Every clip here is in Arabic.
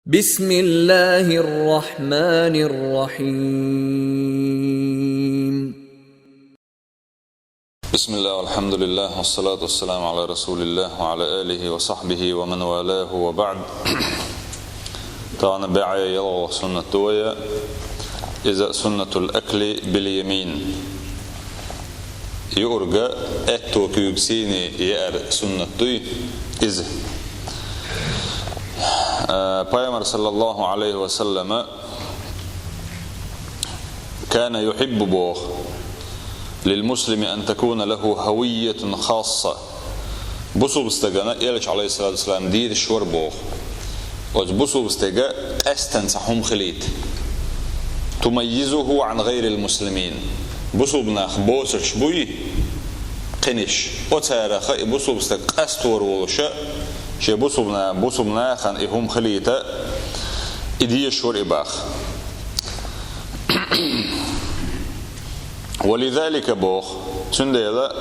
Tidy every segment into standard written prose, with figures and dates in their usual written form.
بسم الله الرحمن الرحيم. بسم الله والحمد لله والصلاة والسلام على رسول الله وعلى آله وصحبه ومن والاه وبعد. طبعا بعي يلا سنة توية إذا سنة الأكل باليمين يرجى أتو كيوكسيني يأر سنة توي إذا Пайгамбар саллаллаху алейхи ва саллям كان يحب بوخ للمسلم أن تكون له هوية خاصة بصوب استجانا إلش عليه الصلاة والسلام دير الشور بوخ وبصوب استجا أستنسحهم خليت تميزه عن غير المسلمين بصوب ناخ بوسر شبوي قنش وتارخ بصوب استج أستور وشاء شيء بصبنا خان إهم خليته إدي شور إباخ ولذلك بوخ تنديلا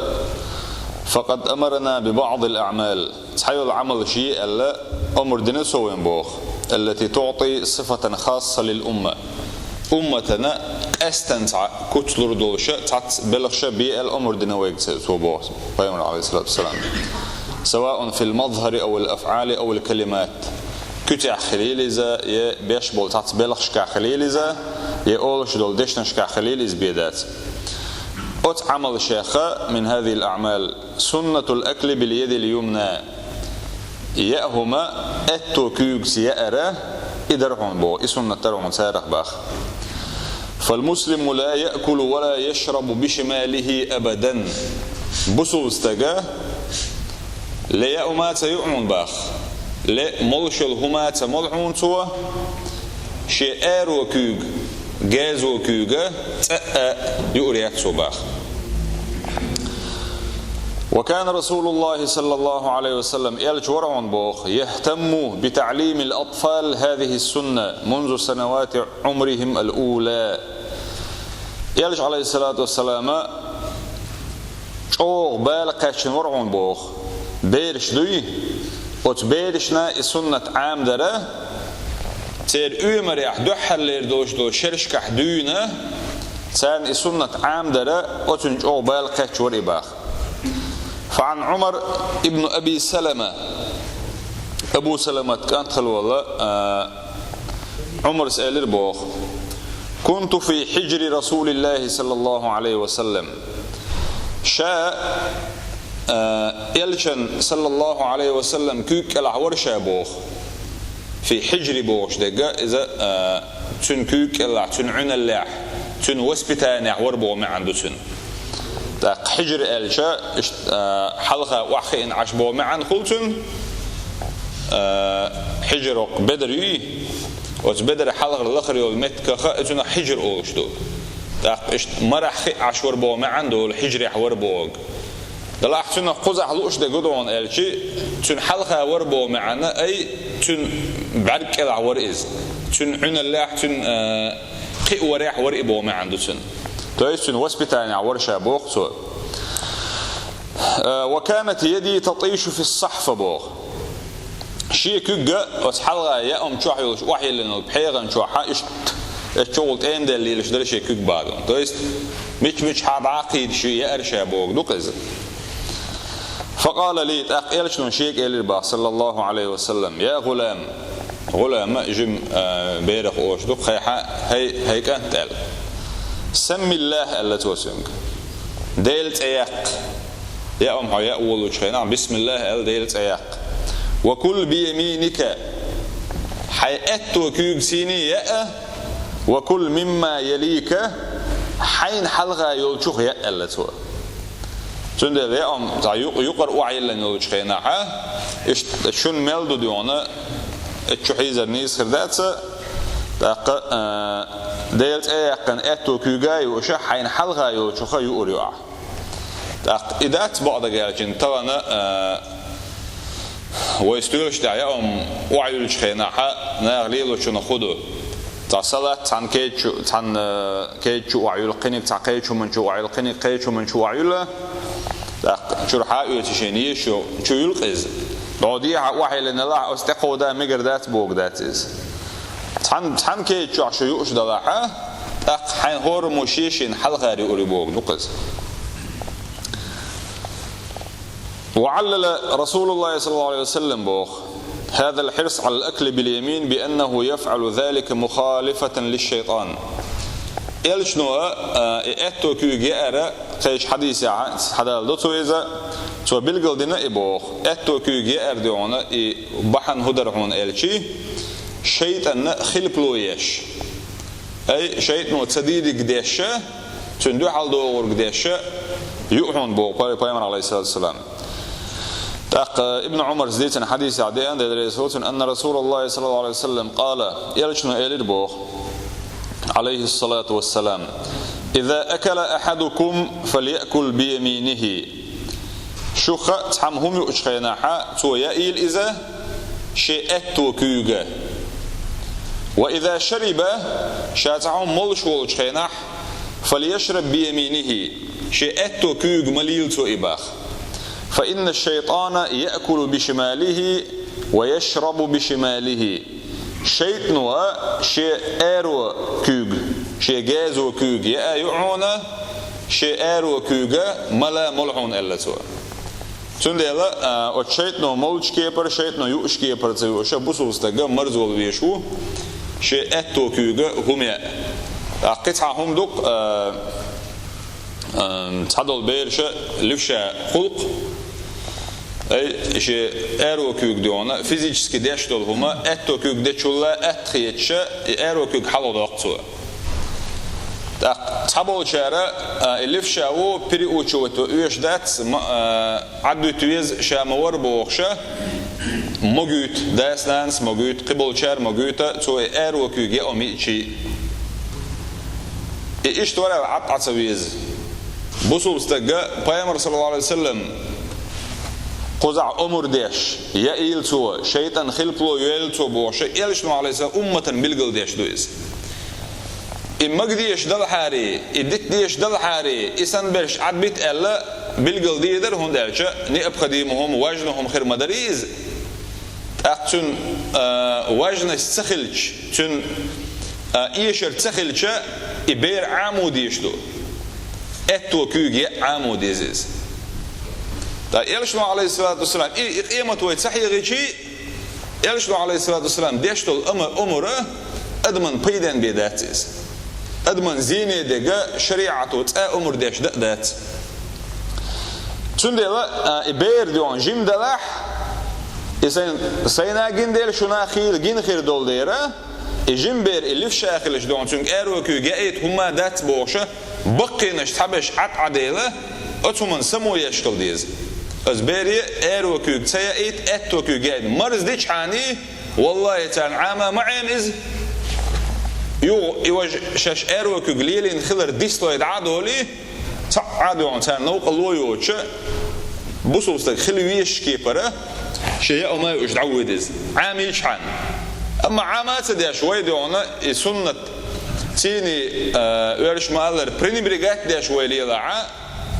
فقد أمرنا ببعض الأعمال تحيل العمل شيء ألا أمر دنسوين بوخ التي تعطي صفة خاصة للأمة أمتنا أستنسع كتلر دولشة تعتبلغش بالأمر دنويك سو بوخ بيامر عليه الصلاة والسلام سواء في المظهر أو الأفعال أو الكلمات كتع خليلزا يا بيش بول تعتبلغش كخليلزا يا أولش دول دشنش كخليلز بيدات عمل شيخة من هذه الأعمال سنة الأكل باليد اليمنى يأهما أتو كيوكس يأرى إدرهم بو إسنة ترهم سارخ باخ فالمسلم لا يأكل ولا يشرب بشماله أبدا بصو استجاه لا أمات يؤمن باخ لا ملشل همات ملعون سوا شيء وكوج جاز وكوجا يؤريات سو باخ. وكان رسول الله صلى الله عليه وسلم يلجورون بوخ يهتم بتعليم الأطفال هذه السنة منذ سنوات عمرهم الأولى. يلج عليه الصلاة والسلام أو بالقشن ورعون بوخ بيرش دوي وتبيرشنا السنة عام دره تير أمر يحدحل دو شرشكح دوينا سان السنة عام دره وتنج أو بالقش ورباخ. فعن عمر ابن أبي سلمة أبو سلمة كانت خلوة عمر سأل البوخ كنت في حجر رسول الله صلى الله عليه وسلم شاء يلشن صلى الله عليه وسلم كيك العور شابوخ في حجر بوخ دقا إذا تن كيك الع تن عن اللح تن وسبتان عور بو ما عنده تن دق حجر الشا حلقة وحين عشبو ما عن خلتن حجر بدري وتبدر حلقة الآخر والمت كخا تن حجر أوش دو دق مرح عشور بو ما عنده الحجر عور بوغ دلع تن قزح لوش دقدون الشي تن حلقة وربو معنا أي تن بعرك العور إز تن عنا اللح تن قي وريح وريبو ما عنده تن تويس تن وسبتاني عور شابوخ سو. وكانت يدي تطيش في الصحفة بوخ شيء كجا وسحلقة يا شوحي وحي لنا بحيغن شوحا الشغل أين ده اللي لشدر شيء كج بعدهم تويس مش حاب عقيد شيء يأرشى بوخ دقز. فقال لي أقيل شنو شيك إلى صلى الله عليه وسلم يا غلام جم بيرخ أوش دق هي كانت قال سمي الله ألا توسمك ديلت أياق يا هيا أول شيء بسم الله أل ديلت أياق وكل بيمينك حيأتو كيوكسيني يا وكل مما يليك حين حلقة يلشوخ يا ألا تو تندي ليهم يقر وعي لنا وجهنا شون ملدو ديونا تشحيز الناس خرداتة ديلت أيقن أتو كيجاي وش حين حلقة يوشخا يوريوع إدات بعض جالجين ترانا ويستولش دعيهم وعي وجهنا نغليلو شو ناخده تصلت عن كيتشو وعي القنيك تعقيتشو من شو وعي القنيك قيتشو من شو وعي له شرحاء يتشيني شو يلقز بعديها وحي لنا الله استقوا ده مجر ذات بوق ذات إز تحن كي تشعش يوش دلاحة حين هور مشيشين حلقاري أوليبوغ نقص. وعلل رسول الله صلى الله عليه وسلم بوخ هذا الحرص على الأكل باليمين بأنه يفعل ذلك مخالفة للشيطان. إلشنو إتو كي جاء قيش حديث حدال دوتو إذا تو بلغل دينا إبوخ إتو كي جاء ديونا بحن هدرهون إلشي شيطان خلبلويش أي شيطان تديد قديش تندو حال دور قديش يؤهون بوخ بيامر عليه الصلاة والسلام. ابن عمر زديتن حديث عديان أن رسول الله صلى الله عليه وسلم قال يلشنو إلير بوخ عليه الصلاة والسلام إذا أكل أحدكم فليأكل بيمينه شخ تحمهم يؤشخيناحا تو يأيل إذا شيئتو كيوغا وإذا شرب شاتعهم ملش والشخيناح فليشرب بيمينه شيئتو كيوغ مليلتو إباخ فإن الشيطان يأكل بشماله ويشرب بشماله شيطنوا شيء أرو كوغ شيء جازو كوغ يا يعونا شيء أرو كوغا ملا ملحون إلا سوا تندلا الشيطنوا ملش كيبر شيطنوا يوش كيبر تسوي شبوسو استجا مرزول بيشو شيء أتو كوغا هم يا قطعة هم دوك تحدل بيرش لفشة خلق أي شيء أرو كوك دونا فيزيكس كديش دول هما أتو كوك ديشولا أتخيتش أرو كوك حلو دقتوا تحبول شارع لفشة هو بري أوتشوتو إيش دات عدو تويز شامور بوخشة موجود دايسلانس موجود قبل شار موجودة تو أرو كوك يأمي شيء إيش تورا عطعتويز بوسو استجا بيامر صلى الله عليه وسلم قزع أمر ديش يأيل تو شيطان خلبلو يأيل تو بوش يألشنو عليه السلام أمة بلغل ديش دويز إمك ديش دل حاري إدك ديش دل حاري إسان برش عدبت ألا بلغل ديدر هون دالشا نئب خديمهم واجنهم خير مداريز أقتن واجن استخلش تن إيشر تخلش إبير عامو ديش دو أتو كوغي عامو ديزيز يلشنو عليه الصلاة والسلام قيمة ويتسحي غيشي يلشنو عليه الصلاة والسلام ديشتو الأمر أدمن بيدن بيداتيز أدمن زيني ديغا شريعة تأ أمر ديش دات تندلا إبير ديون جيم دلاح سينا جين ديل شنا خيل جين خير دول ديرا جيم بير اللي في شاخلش دون تنك أروكو جايت هما دات بوشة بقينش تحبش عديلة أتمن سمو يشكل ديز أزبيري أروكو تسيئت أتوكو جايد مرز ديش حاني والله تعالى عاما معين إز يوج شاش أروكو قليلين خلر ديستو يدعادولي تعادو عن تعالى نوق الله يوجه بوصوستك خلويش كيبرة شيء ما يوجد عودز عامي يشحن أما عامات دي شوي ديونا سنة تيني ويرش مالر بريني بريغات دي شوي ليلة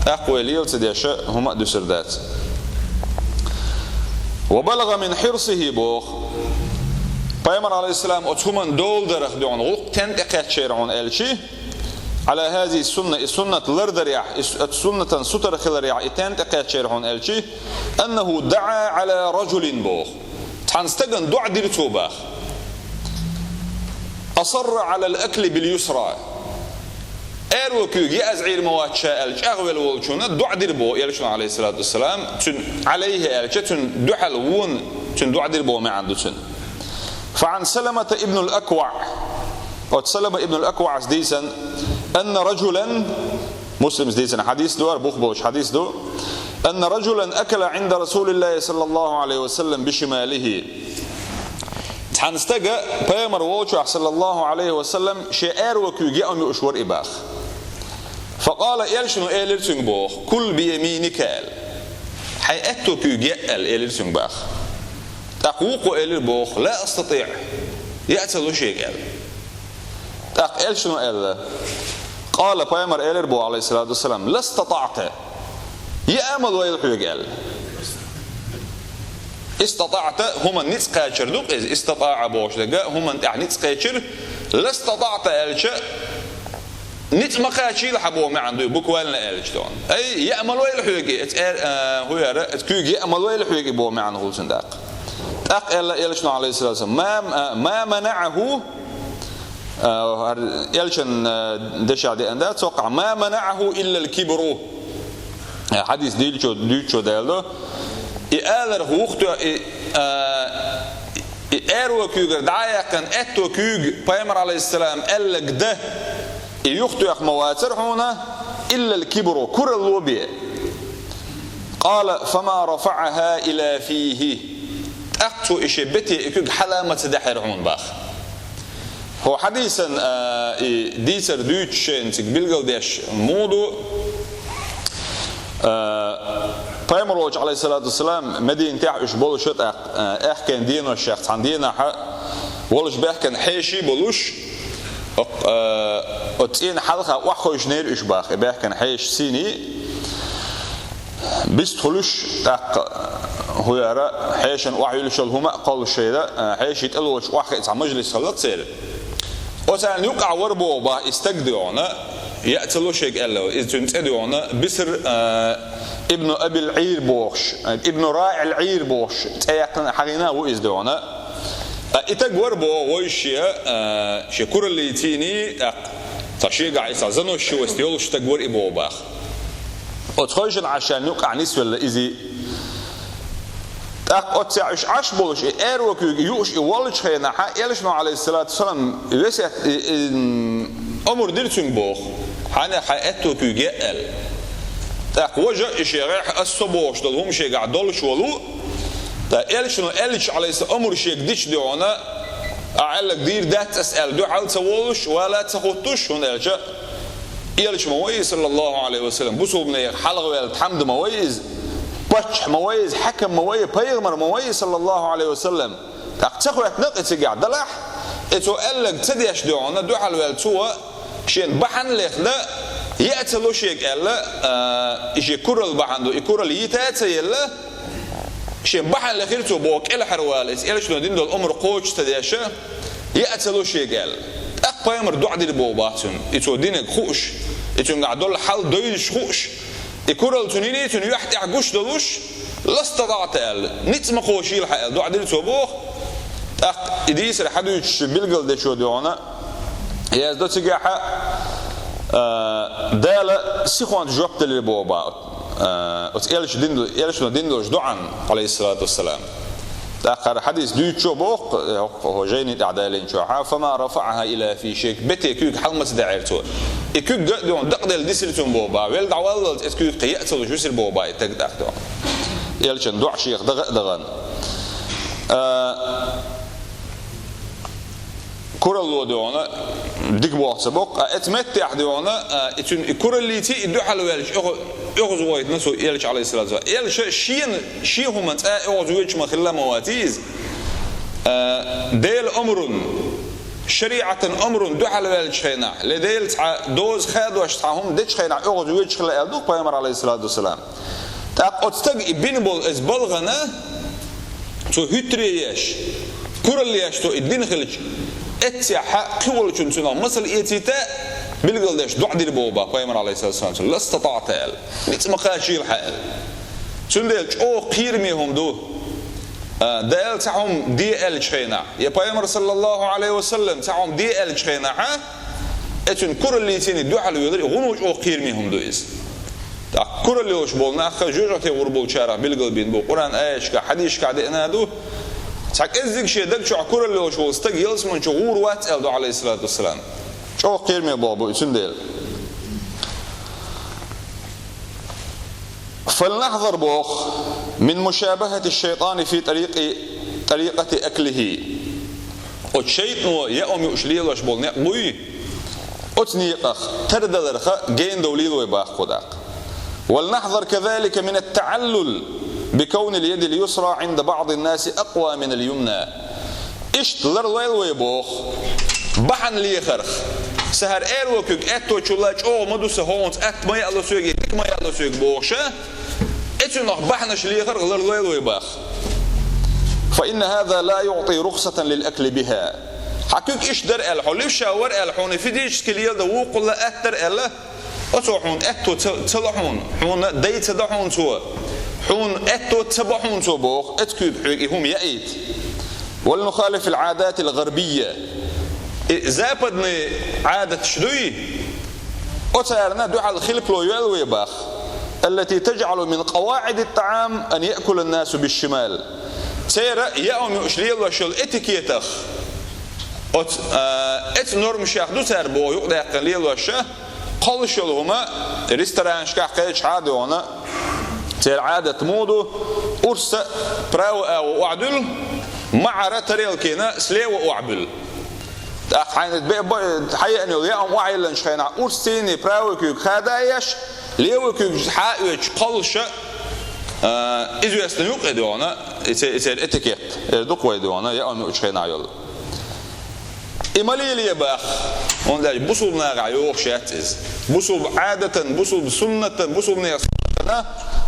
أقوى ليلة دي شاء هما دو سردات وبلغ من حرصه بوخ بيامر عليه السلام أتهمن دول درخ ديونا غوق تنتقات شيرعون ألشي على هذه السنة لردريع السنة ستر خلريع تنتقات شيرعون ألشي أنه دعا على رجل بوخ تنستغن دع ديرتو باخ أصر على الأكل باليسرى أروكو يأزعير مواد شاء أغوال والشونة دع ديربو يلشون عليه الصلاة والسلام عليه ألشة دحل وون دع ديربو ما عنده سن فعن سلمة ابن الأكوع وسلمة ابن الأكوع زديسا أن رجلا مسلم زديسا حديث دو بوخبوش حديث دو أن رجلا أكل عند رسول الله صلى الله عليه وسلم بشماله تحنستجا بيامر ووشع صلى الله عليه وسلم شعار وكيجي أم يشور إباخ فقال يلشنو إيلرسون بوخ كل بيمينك حيأتو كيجي إيلرسون باخ تقوق إيلر بوخ لا أستطيع يأتي له شيء قال تق يلشنو إيلر قال بيامر إيلر بو عليه الصلاة والسلام لا استطعت يأمل ويلحو قال استطعت هم نتقاشر دوق إذ استطاع بوش دقا هم نتقاشر لاستطعت ألشا نتمقاشي لحبوا ما عنده بكوالنا ألش دون أي يأمل ويل حوجي هو يرى تكوج يأمل ويل حوجي بو ما عنده هو صندوق أق إلا إلشنا عليه الصلاة والسلام ما منعه إلشن دشع دي أندا توقع ما منعه إلا الكبر حديث ديلشو دالو إأذر هوختو إيرو كوجر دعايقن أتو كوج بيامر عليه السلام ألق ده يختو يخ مواتر هنا إلا الكبر كر اللوبية قال فما رفعها إلى فيه أقتو إشبتي كوج حلامة دحرعون باخ هو حديثا ديسر دوتشين تقبل ديش مودو بيامر عليه الصلاة والسلام مدينة تاعش بولشت أحكن دينه الشخص عن دينه ولش بحكن حيشي بولش أتين حلقة وحوش نير إشباخ بحكن حيش سيني بيستخلش هو يرى حيشن وحيلش الهما قالوا الشيء ده حيش يتقلوش وحكة عن مجلس خلق سير وتعالى يقع وربو با استقدعونا يأتلو شيء قال له إذا تنتدعونا بسر ابن أبي العير بوش ابن راعي العير بوش تأيقنا حقنا وإزدعونا إتقور بو ويشيا شكور اللي يتيني تشيق عيسى زنو الشو استيولش تقور إبو باخ وتخرجن عشان يقع نسوة اللي أتسعش عشبولش إيروك يوش يولش خينا يلشنا عليه الصلاة والسلام يسيت أمر ديرتون بوخ حنا حياتو كيجال وجه إشياء الصبوش دلهم شيء قاعد دولش ولو يلشنا يلش عليه السلام أمر شيء قديش دعونا أعلق دير ده تسأل دو حال تولش ولا تخطش هنا يلش مويز صلى الله عليه وسلم بسوا بني حلقة والحمد مويز بتش مويز حكم مويز بيغمر مويز صلى الله عليه وسلم تأخذ نقطة قاعد دلح إتو ألق تديش دعونا دو حال والتوا شين بحن لخلا يأتلو شيء قال إيش يكرر بحندو يكرر يتأتى يلا شين بحن لخيرتو بوك إلى حروالس إلى شنو دين دول أمر قوش تديشه يأتلو شيء قال أقبل يمر دعدي البوباتون إتو دينك خوش إتو قاعدول حال دويش خوش يكرر تنيني تنو يحت يعقوش دلوش لا استطعت قال نتم خوشي الحال دعدي التوبوخ إديس رحدو يشبيل ده شو دعونا يا زدت سجاحة دالة سيخوان جوابت اللي بوبا إيش ديندلوش دعان عليه الصلاة والسلام آخر حديث دوت شو بوق هو جيني أعدالين شو فما رفعها إلى في شيء بتي كيك حلمة دعيرتون كيك دون دقدل ديسرتون بوبا ويل دعوالد كيك قيأتلو شو يصير بوبا يتقد أخدون إيش دع شيخ دغن كورلو دهونا ديك بوقت سبق اتمتع دهونا اتون كورلي تي دو حلوالش اخذ وايد نسو يلش عليه الصلاه والسلام يلش شي هم انت اخذ ويش ما خلا مواتيز ديل امر شريعه امر دو حلوالش خينا لديل دوز خاد واش تاعهم ديش خينا اخذ ويش خلا دوك بيامر عليه الصلاه والسلام تاق بينبول از بلغنا تو هتريش كورلياش تو الدين خلش اتسع كول شنسنا مثل ايتيتا بالقلدش دعدي البوبا بيامر عليه الصلاه والسلام لا استطعت ال نتما خاشي الحال شندلش او قيرميهم دو دال تاعهم دي ال شينا يا بيامر صلى الله عليه وسلم تاعهم دي ال شينا اتن كورليتيني دو حلو يدري غنوج او قيرميهم دو اس تا كورليوش بولنا خجوجتي وربول شارع بالقلبين بو قران ايش حديث قاعد انا دو تاك ازيك شي دك شو عكور اللي شو استقيلس من شهور وات الدو عليه الصلاه والسلام شو قيرمي بابو سندل فلنحذر بوخ من مشابهه الشيطان في طريقه اكله والشيطان يأم يشليلش بولنا بوي اتنيقخ تردلرخ جين دوليلو يباخ خداق ولنحذر كذلك من التعلل بكون اليد اليسرى عند بعض الناس أقوى من اليمنى اشتلر ليل ويبوخ بحن لي خرخ سهر ايروكك اتو تشولاج او مدو سهونت ات ما يالو سوغي تك ما يالو سوغ بوخشه اتو نخ بحنش لي خرخ لر ليل ويباخ فإن هذا لا يعطي رخصة للأكل بها. حكيك إيش در أل حليف شاور أل حون في ديش كليل دو قل أتر أل أتوحون أتو تلحون حون ديت دحون سوا حون أتو تبحون سوا بوخ أتكيب هم يأيت. ولنخالف العادات الغربية زابدني عادة شدوي أتارنا دعا الخلف لو يلوي باخ التي تجعل من قواعد الطعام أن يأكل الناس بالشمال. سيرا يأومي أشليل وشل إتكيتخ ات نورم شاخ دو سر بو يقدر يقليل وشه قل شلهما ريستوران شكاح قيش عادي وانا سير عادة مودو أرس براو أو أعدل مع رتريل كينا سليو وأعبل حي أن يليهم وعيلا شخينا أرسيني براو كيك خدايش ليو كيك حايش قلش إذا يستنيوك إدوانا يصير إتيكيت دوكوا إدوانا يأمي أشخينا يلا إمالي لي باخ ونداي بوصل ناقع شاتز بوصل عادة بوصل سنة بوصل نياسنا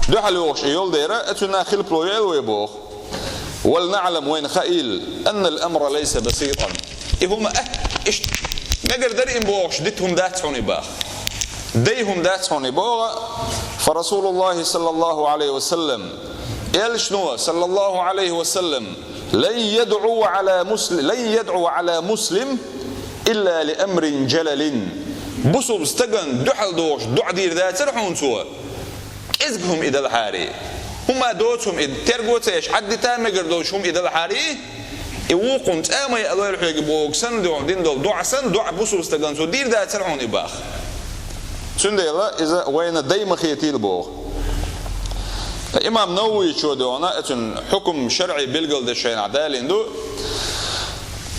دوحل يوش يول ديرا أتنا خلب رويل ويبوخ. ولنعلم وين خائل أن الأمر ليس بسيطا. هم إيش ما قدر إنبوش دتهم داتهم باخ ديهم داتهم باخ. فرسول الله صلى الله عليه وسلم يلشنو صلى الله عليه وسلم لن يدعو على مسلم إلا لأمر جلل. بصوا استجن دحل دوش دع دير ذات سرحون سوا إزقهم إذا الحاري هم دوتهم إذا ترجوت إيش حد تام يقدروش هم إذا الحاري يوقون تأمي الله يرحيه بوق سن دع دين دع سن دع بصوا استجن سو دير ذات سرحون يباخ سندي الله إذا وين دايما خيتيل بوق. إمام نووي شو دونا أتن حكم شرعي بلغل دشين عدالين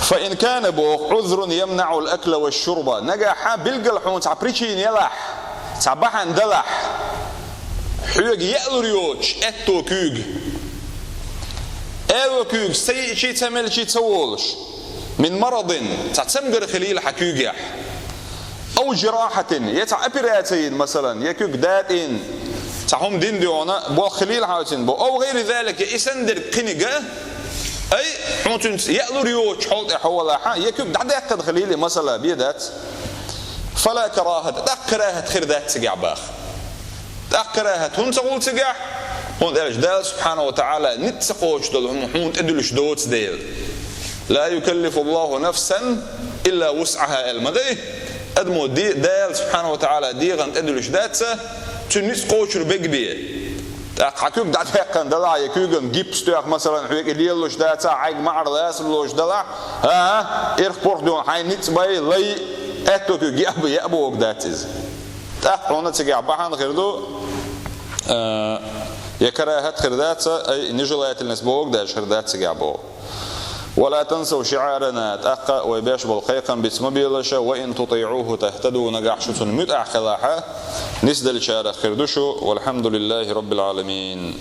فإن كان بوخ عذر يمنع الأكل والشرب نجاح بلغل حون تعبريشين يلح تعبحن دلح حيوج يألريوش أتو كوج ألو كوج شي تعمل شي تسولش من مرض تعتمجر خليل حكوجح أو جراحة يتعبراتين مثلا يكوج داتين تعهم دين ديونا بو خليل حاوتين بو أو غير ذلك يسندر قنقة أي حوتين يألو ريوش حوت حولا حا يكوب دعدك خليل مثلا بيدات فلا كراهة تأكراهة خير ذات سجع باخ تأكراهة هون تقول سجع هون الأجدال سبحانه وتعالى نتسقوش دلهم هون تدلش دوت ديل لا يكلف الله نفسا إلا وسعها المدي أدمو دي دال سبحانه وتعالى ديغن تدلش داتسه تنس قوشر بيجبيه حكيم دعت هيكن دلع يكوجن جيبس تاعك مثلا حيك ديالوش داتا عيق معرض لوش دلع إيربورت دون حين نيت باي لي أتوك يجيب يأبوك داتز تأخرنا تجي عبحان خيردو يكراهت خيردات أي نجلات النسبوك داش خيردات تجي عبوك. ولا تنسوا شعارنا تأقى ويباش بالخيقا باسم بيلشا وإن تطيعوه تهتدوا نجاح شتون متع خلاحة نسد الشارع خيردوشو والحمد لله رب العالمين.